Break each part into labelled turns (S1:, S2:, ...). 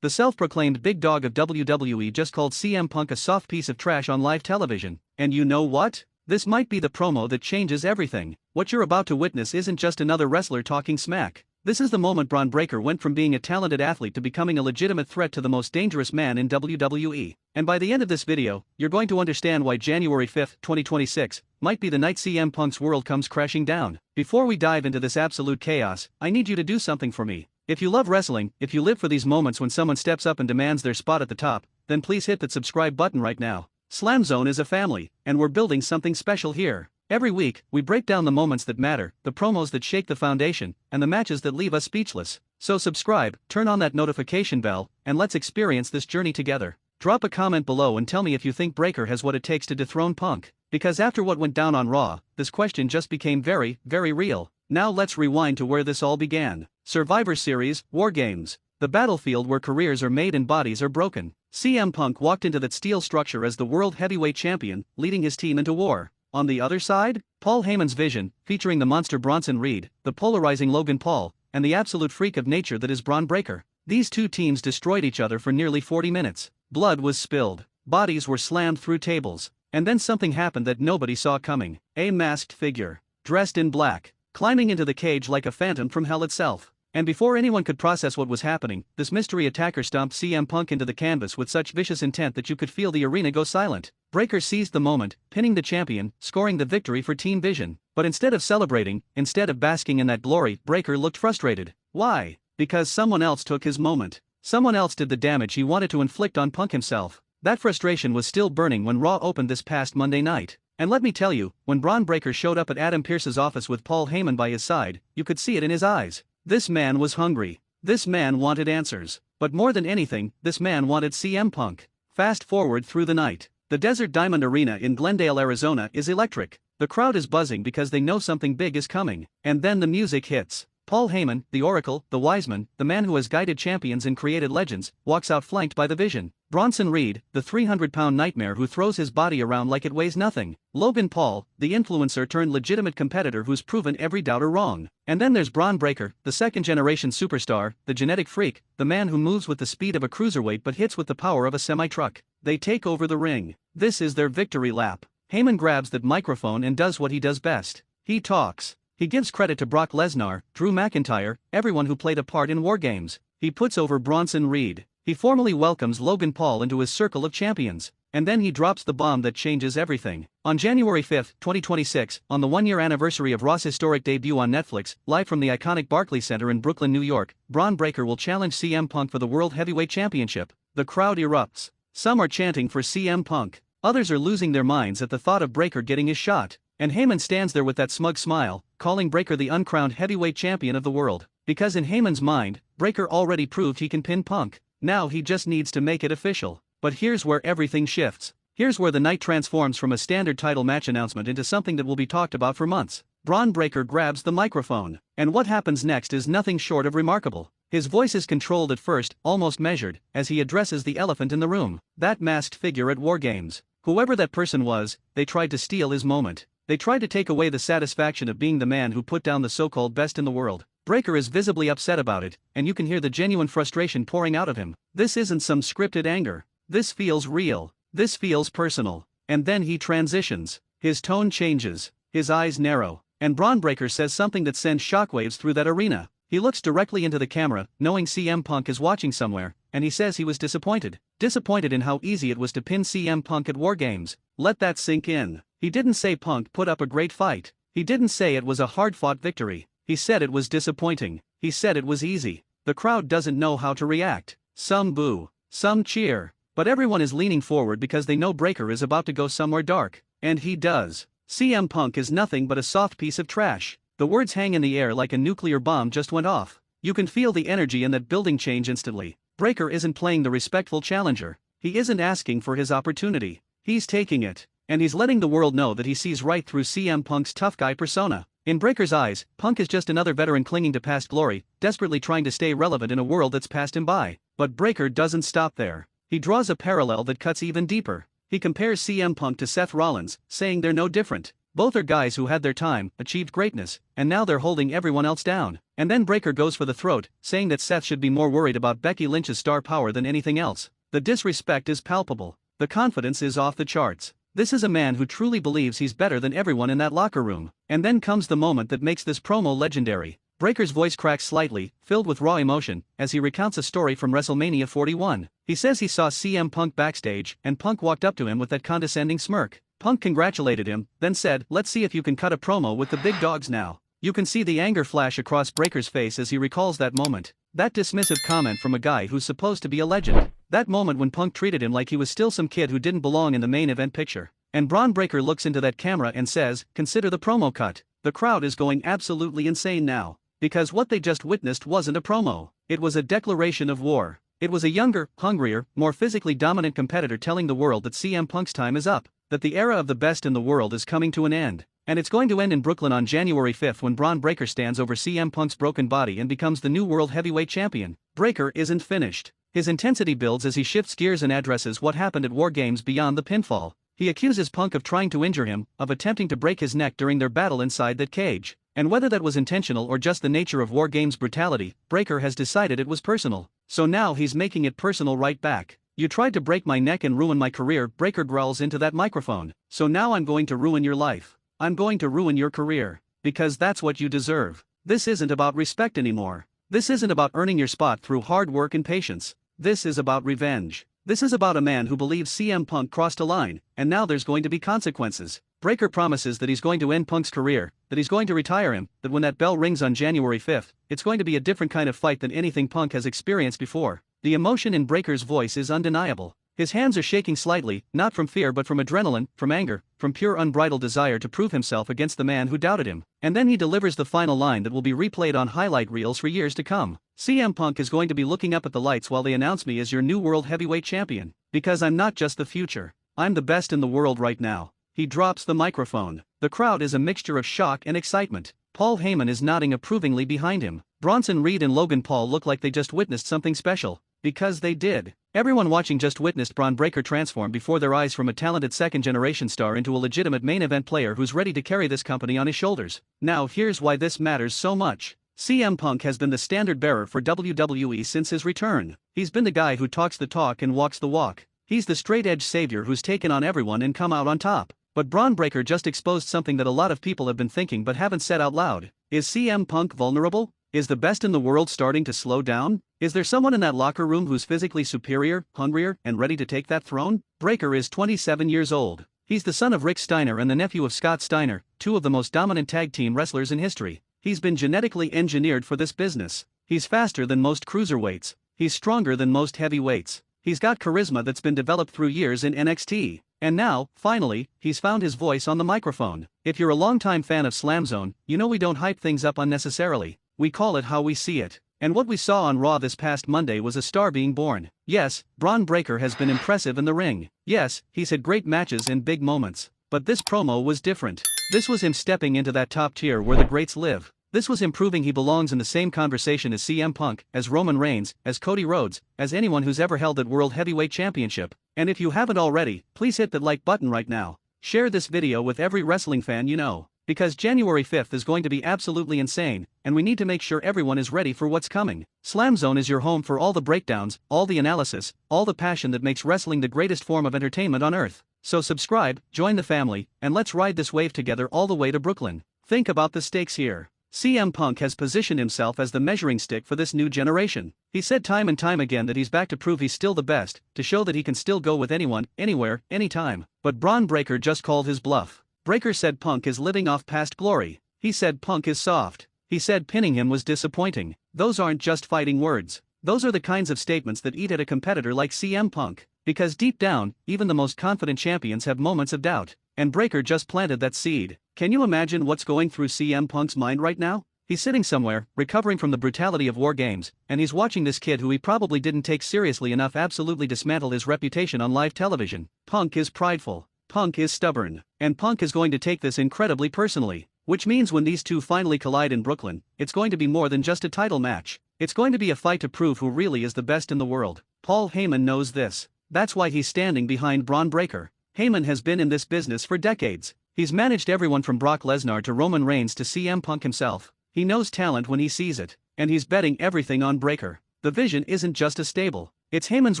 S1: The self-proclaimed big dog of WWE just called CM Punk a soft piece of trash on live television. And you know what? This might be the promo that changes everything. What you're about to witness isn't just another wrestler talking smack. This is the moment Bron Breaker went from being a talented athlete to becoming a legitimate threat to the most dangerous man in WWE. And by the end of this video, you're going to understand why January 5, 2026, might be the night CM Punk's world comes crashing down. Before we dive into this absolute chaos, I need you to do something for me. If you love wrestling, if you live for these moments when someone steps up and demands their spot at the top, then please hit that subscribe button right now. SLAMZONE is a family, and we're building something special here. Every week, we break down the moments that matter, the promos that shake the foundation, and the matches that leave us speechless. So subscribe, turn on that notification bell, and let's experience this journey together. Drop a comment below and tell me if you think Breaker has what it takes to dethrone Punk. Because after what went down on Raw, this question just became very, very real. Now let's rewind to where this all began. Survivor Series, War Games. The battlefield where careers are made and bodies are broken. CM Punk walked into that steel structure as the World Heavyweight Champion, leading his team into war. On the other side, Paul Heyman's vision, featuring the monster Bronson Reed, the polarizing Logan Paul, and the absolute freak of nature that is Bron Breaker. These two teams destroyed each other for nearly 40 minutes. Blood was spilled, bodies were slammed through tables, and then something happened that nobody saw coming. A masked figure, dressed in black, climbing into the cage like a phantom from hell itself. And before anyone could process what was happening, this mystery attacker stomped CM Punk into the canvas with such vicious intent that you could feel the arena go silent. Breaker seized the moment, pinning the champion, scoring the victory for Team Vision. But instead of celebrating, instead of basking in that glory, Breaker looked frustrated. Why? Because someone else took his moment. Someone else did the damage he wanted to inflict on Punk himself. That frustration was still burning when Raw opened this past Monday night. And let me tell you, when Bron Breaker showed up at Adam Pearce's office with Paul Heyman by his side, you could see it in his eyes. This man was hungry. This man wanted answers. But more than anything, this man wanted CM Punk. Fast forward through the night. The Desert Diamond Arena in Glendale, Arizona is electric. The crowd is buzzing because they know something big is coming. And then the music hits. Paul Heyman, the Oracle, the Wiseman, the man who has guided champions and created legends, walks out flanked by the Vision. Bronson Reed, the 300-pound nightmare who throws his body around like it weighs nothing. Logan Paul, the influencer turned legitimate competitor who's proven every doubter wrong. And then there's Bron Breaker, the second-generation superstar, the genetic freak, the man who moves with the speed of a cruiserweight but hits with the power of a semi-truck. They take over the ring. This is their victory lap. Heyman grabs that microphone and does what he does best. He talks. He gives credit to Brock Lesnar, Drew McIntyre, everyone who played a part in War Games. He puts over Bronson Reed. He formally welcomes Logan Paul into his circle of champions. And then he drops the bomb that changes everything. On January 5, 2026, on the one-year anniversary of Raw's historic debut on Netflix, live from the iconic Barclays Center in Brooklyn, New York, Bron Breaker will challenge CM Punk for the World Heavyweight Championship. The crowd erupts. Some are chanting for CM Punk. Others are losing their minds at the thought of Breaker getting his shot. And Heyman stands there with that smug smile, calling Breaker the uncrowned heavyweight champion of the world. Because in Heyman's mind, Breaker already proved he can pin Punk. Now he just needs to make it official. But here's where everything shifts. Here's where the night transforms from a standard title match announcement into something that will be talked about for months. Bron Breaker grabs the microphone. And what happens next is nothing short of remarkable. His voice is controlled at first, almost measured, as he addresses the elephant in the room. That masked figure at War Games. Whoever that person was, they tried to steal his moment. They tried to take away the satisfaction of being the man who put down the so-called best in the world. Breaker is visibly upset about it, and you can hear the genuine frustration pouring out of him. This isn't some scripted anger. This feels real. This feels personal. And then he transitions. His tone changes. His eyes narrow. And Bron Breaker says something that sends shockwaves through that arena. He looks directly into the camera, knowing CM Punk is watching somewhere, and he says he was disappointed. Disappointed in how easy it was to pin CM Punk at War Games. Let that sink in. He didn't say Punk put up a great fight. He didn't say it was a hard-fought victory. He said it was disappointing. He said it was easy. The crowd doesn't know how to react. Some boo. Some cheer. But everyone is leaning forward because they know Breaker is about to go somewhere dark. And he does. CM Punk is nothing but a soft piece of trash. The words hang in the air like a nuclear bomb just went off. You can feel the energy in that building change instantly. Breaker isn't playing the respectful challenger. He isn't asking for his opportunity. He's taking it. And he's letting the world know that he sees right through CM Punk's tough guy persona. In Breaker's eyes, Punk is just another veteran clinging to past glory, desperately trying to stay relevant in a world that's passed him by. But Breaker doesn't stop there. He draws a parallel that cuts even deeper. He compares CM Punk to Seth Rollins, saying they're no different. Both are guys who had their time, achieved greatness, and now they're holding everyone else down. And then Breaker goes for the throat, saying that Seth should be more worried about Becky Lynch's star power than anything else. The disrespect is palpable. The confidence is off the charts. This is a man who truly believes he's better than everyone in that locker room. And then comes the moment that makes this promo legendary. Breaker's voice cracks slightly, filled with raw emotion, as he recounts a story from WrestleMania 41. He says he saw CM Punk backstage, and Punk walked up to him with that condescending smirk. Punk congratulated him, then said, "Let's see if you can cut a promo with the big dogs now." You can see the anger flash across Breaker's face as he recalls that moment. That dismissive comment from a guy who's supposed to be a legend. That moment when Punk treated him like he was still some kid who didn't belong in the main event picture. And Bron Breaker looks into that camera and says, "Consider the promo cut." The crowd is going absolutely insane now. Because what they just witnessed wasn't a promo. It was a declaration of war. It was a younger, hungrier, more physically dominant competitor telling the world that CM Punk's time is up, that the era of the best in the world is coming to an end. And it's going to end in Brooklyn on January 5th when Bron Breaker stands over CM Punk's broken body and becomes the new World Heavyweight Champion. Breaker isn't finished. His intensity builds as he shifts gears and addresses what happened at War Games beyond the pinfall. He accuses Punk of trying to injure him, of attempting to break his neck during their battle inside that cage. And whether that was intentional or just the nature of War Games brutality, Breaker has decided it was personal. So now he's making it personal right back. "You tried to break my neck and ruin my career," Breaker growls into that microphone. "So now I'm going to ruin your life. I'm going to ruin your career. Because that's what you deserve." This isn't about respect anymore. This isn't about earning your spot through hard work and patience. This is about revenge. This is about a man who believes CM Punk crossed a line, and now there's going to be consequences. Breaker promises that he's going to end Punk's career, that he's going to retire him, that when that bell rings on January 5th, it's going to be a different kind of fight than anything Punk has experienced before. The emotion in Breaker's voice is undeniable. His hands are shaking slightly, not from fear but from adrenaline, from anger, from pure unbridled desire to prove himself against the man who doubted him. And then he delivers the final line that will be replayed on highlight reels for years to come. "CM Punk is going to be looking up at the lights while they announce me as your new World Heavyweight Champion. Because I'm not just the future. I'm the best in the world right now." He drops the microphone. The crowd is a mixture of shock and excitement. Paul Heyman is nodding approvingly behind him. Bronson Reed and Logan Paul look like they just witnessed something special. Because they did. Everyone watching just witnessed Bron Breakker transform before their eyes from a talented second-generation star into a legitimate main event player who's ready to carry this company on his shoulders. Now here's why this matters so much. CM Punk has been the standard bearer for WWE since his return. He's been the guy who talks the talk and walks the walk. He's the straight-edge savior who's taken on everyone and come out on top. But Bron Breakker just exposed something that a lot of people have been thinking but haven't said out loud. Is CM Punk vulnerable? Is the best in the world starting to slow down? Is there someone in that locker room who's physically superior, hungrier, and ready to take that throne? Breakker is 27 years old. He's the son of Rick Steiner and the nephew of Scott Steiner, two of the most dominant tag team wrestlers in history. He's been genetically engineered for this business. He's faster than most cruiserweights. He's stronger than most heavyweights. He's got charisma that's been developed through years in NXT. And now, finally, he's found his voice on the microphone. If you're a longtime fan of SLAMZONE, you know we don't hype things up unnecessarily. We call it how we see it. And what we saw on Raw this past Monday was a star being born. Yes, Bron Breakker has been impressive in the ring. Yes, he's had great matches and big moments. But this promo was different. This was him stepping into that top tier where the greats live. This was him proving he belongs in the same conversation as CM Punk, as Roman Reigns, as Cody Rhodes, as anyone who's ever held that World Heavyweight Championship. And if you haven't already, please hit that like button right now. Share this video with every wrestling fan you know. Because January 5th is going to be absolutely insane, and we need to make sure everyone is ready for what's coming. SLAMZONE is your home for all the breakdowns, all the analysis, all the passion that makes wrestling the greatest form of entertainment on earth. So subscribe, join the family, and let's ride this wave together all the way to Brooklyn. Think about the stakes here. CM Punk has positioned himself as the measuring stick for this new generation. He said time and time again that he's back to prove he's still the best, to show that he can still go with anyone, anywhere, anytime. But Bron Breakker just called his bluff. Breakker said Punk is living off past glory. He said Punk is soft. He said pinning him was disappointing. Those aren't just fighting words. Those are the kinds of statements that eat at a competitor like CM Punk. Because deep down, even the most confident champions have moments of doubt. And Breakker just planted that seed. Can you imagine what's going through CM Punk's mind right now? He's sitting somewhere, recovering from the brutality of War Games, and he's watching this kid who he probably didn't take seriously enough absolutely dismantle his reputation on live television. Punk is prideful. Punk is stubborn. And Punk is going to take this incredibly personally. Which means when these two finally collide in Brooklyn, it's going to be more than just a title match. It's going to be a fight to prove who really is the best in the world. Paul Heyman knows this. That's why he's standing behind Bron Breakker. Heyman has been in this business for decades. He's managed everyone from Brock Lesnar to Roman Reigns to CM Punk himself. He knows talent when he sees it, and he's betting everything on Breaker. The vision isn't just a stable. It's Heyman's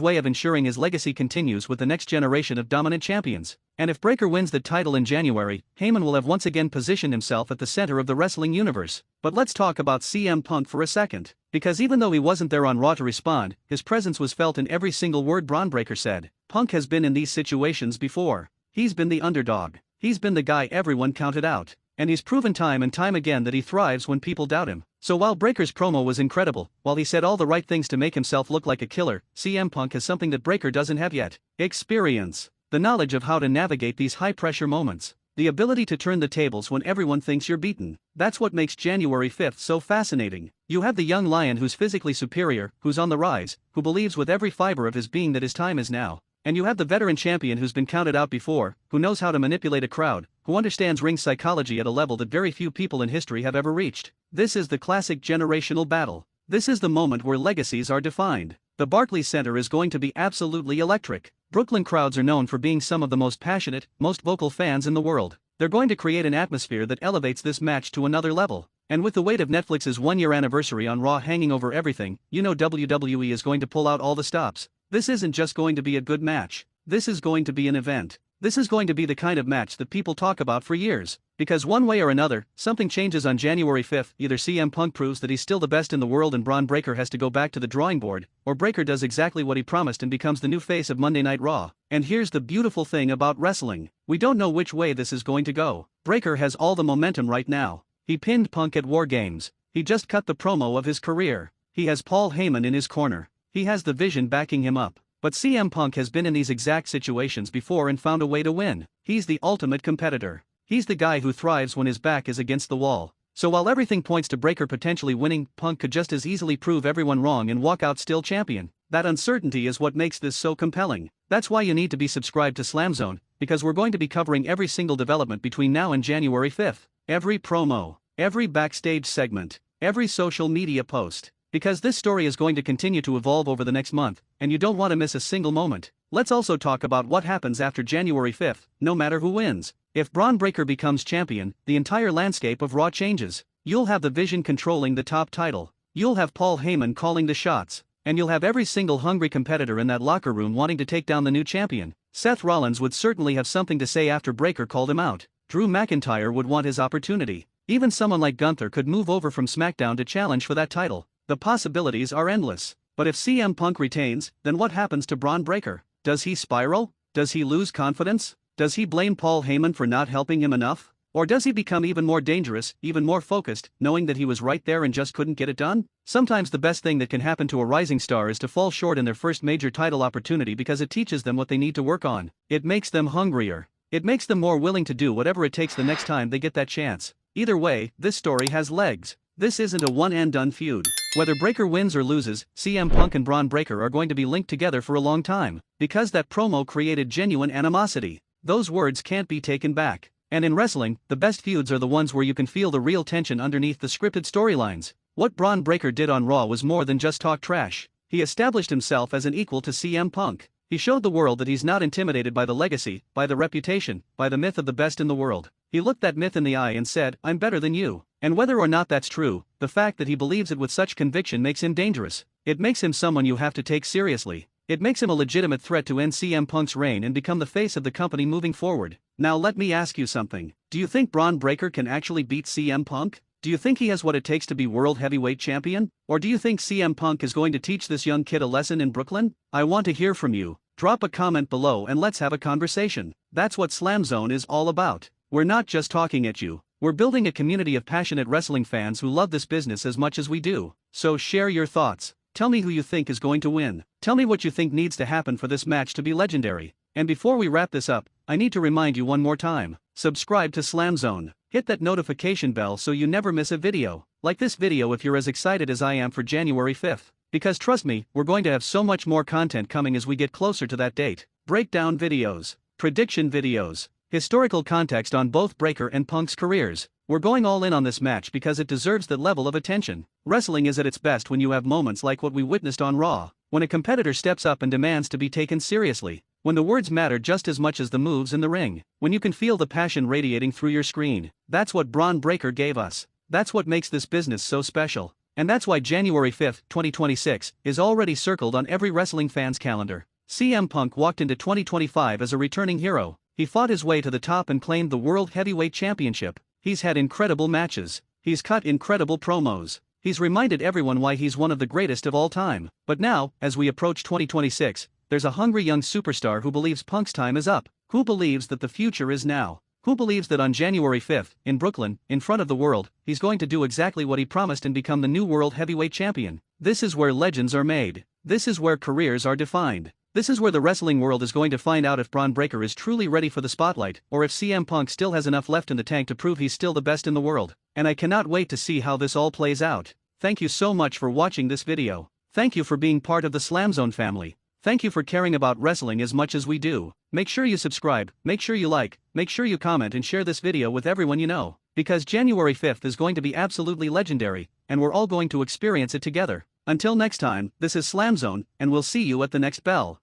S1: way of ensuring his legacy continues with the next generation of dominant champions. And if Breaker wins the title in January, Heyman will have once again positioned himself at the center of the wrestling universe. But let's talk about CM Punk for a second. Because even though he wasn't there on Raw to respond, his presence was felt in every single word Bron Breaker said. Punk has been in these situations before. He's been the underdog. He's been the guy everyone counted out. And he's proven time and time again that he thrives when people doubt him. So while Breaker's promo was incredible, while he said all the right things to make himself look like a killer, CM Punk has something that Breaker doesn't have yet. Experience. The knowledge of how to navigate these high-pressure moments. The ability to turn the tables when everyone thinks you're beaten. That's what makes January 5th so fascinating. You have the young lion who's physically superior, who's on the rise, who believes with every fiber of his being that his time is now. And you have the veteran champion who's been counted out before, who knows how to manipulate a crowd, who understands ring psychology at a level that very few people in history have ever reached. This is the classic generational battle. This is the moment where legacies are defined. The Barclays Center is going to be absolutely electric. Brooklyn crowds are known for being some of the most passionate, most vocal fans in the world. They're going to create an atmosphere that elevates this match to another level. And with the weight of Netflix's one-year anniversary on Raw hanging over everything, you know WWE is going to pull out all the stops. This isn't just going to be a good match. This is going to be an event. This is going to be the kind of match that people talk about for years. Because one way or another, something changes on January 5th. Either CM Punk proves that he's still the best in the world and Bron Breaker has to go back to the drawing board, or Breaker does exactly what he promised and becomes the new face of Monday Night Raw. And here's the beautiful thing about wrestling. We don't know which way this is going to go. Breaker has all the momentum right now. He pinned Punk at War Games. He just cut the promo of his career. He has Paul Heyman in his corner. He has the vision backing him up. But CM Punk has been in these exact situations before and found a way to win. He's the ultimate competitor. He's the guy who thrives when his back is against the wall. So while everything points to Breaker potentially winning, Punk could just as easily prove everyone wrong and walk out still champion. That uncertainty is what makes this so compelling. That's why you need to be subscribed to SLAMZONE, because we're going to be covering every single development between now and January 5th. Every promo, every backstage segment, every social media post. Because this story is going to continue to evolve over the next month, and you don't want to miss a single moment. Let's also talk about what happens after January 5th, no matter who wins. If Bron Breaker becomes champion, the entire landscape of Raw changes. You'll have the Vision controlling the top title. You'll have Paul Heyman calling the shots. And you'll have every single hungry competitor in that locker room wanting to take down the new champion. Seth Rollins would certainly have something to say after Breaker called him out. Drew McIntyre would want his opportunity. Even someone like Gunther could move over from SmackDown to challenge for that title. The possibilities are endless. But if CM Punk retains, then what happens to Bron Breaker? Does he spiral? Does he lose confidence? Does he blame Paul Heyman for not helping him enough? Or does he become even more dangerous, even more focused, knowing that he was right there and just couldn't get it done? Sometimes the best thing that can happen to a rising star is to fall short in their first major title opportunity because it teaches them what they need to work on. It makes them hungrier. It makes them more willing to do whatever it takes the next time they get that chance. Either way, this story has legs. This isn't a one-and-done feud. Whether Breaker wins or loses, CM Punk and Bron Breaker are going to be linked together for a long time. Because that promo created genuine animosity. Those words can't be taken back. And in wrestling, the best feuds are the ones where you can feel the real tension underneath the scripted storylines. What Bron Breaker did on Raw was more than just talk trash. He established himself as an equal to CM Punk. He showed the world that he's not intimidated by the legacy, by the reputation, by the myth of the best in the world. He looked that myth in the eye and said, "I'm better than you." And whether or not that's true, the fact that he believes it with such conviction makes him dangerous. It makes him someone you have to take seriously. It makes him a legitimate threat to end CM Punk's reign and become the face of the company moving forward. Now let me ask you something. Do you think Bron Breaker can actually beat CM Punk? Do you think he has what it takes to be World Heavyweight Champion? Or do you think CM Punk is going to teach this young kid a lesson in Brooklyn? I want to hear from you. Drop a comment below and let's have a conversation. That's what SLAMZONE is all about. We're not just talking at you. We're building a community of passionate wrestling fans who love this business as much as we do. So share your thoughts. Tell me who you think is going to win. Tell me what you think needs to happen for this match to be legendary. And before we wrap this up, I need to remind you one more time. Subscribe to SLAMZONE. Hit that notification bell so you never miss a video. Like this video if you're as excited as I am for January 5th. Because trust me, we're going to have so much more content coming as we get closer to that date. Breakdown videos, prediction videos, historical context on both Breaker and Punk's careers. We're going all in on this match because it deserves that level of attention. Wrestling is at its best when you have moments like what we witnessed on Raw. When a competitor steps up and demands to be taken seriously. When the words matter just as much as the moves in the ring. When you can feel the passion radiating through your screen. That's what Bron Breaker gave us. That's what makes this business so special. And that's why January 5, 2026, is already circled on every wrestling fan's calendar. CM Punk walked into 2025 as a returning hero. He fought his way to the top and claimed the World Heavyweight Championship. He's had incredible matches. He's cut incredible promos. He's reminded everyone why he's one of the greatest of all time. But now, as we approach 2026, there's a hungry young superstar who believes Punk's time is up. Who believes that the future is now. Who believes that on January 5th, in Brooklyn, in front of the world, he's going to do exactly what he promised and become the new World Heavyweight Champion. This is where legends are made. This is where careers are defined. This is where the wrestling world is going to find out if Bron Breakker is truly ready for the spotlight, or if CM Punk still has enough left in the tank to prove he's still the best in the world. And I cannot wait to see how this all plays out. Thank you so much for watching this video. Thank you for being part of the SLAMZONE family. Thank you for caring about wrestling as much as we do. Make sure you subscribe, make sure you like, make sure you comment and share this video with everyone you know. Because January 5th is going to be absolutely legendary, and we're all going to experience it together. Until next time, this is SLAMZONE, and we'll see you at the next bell.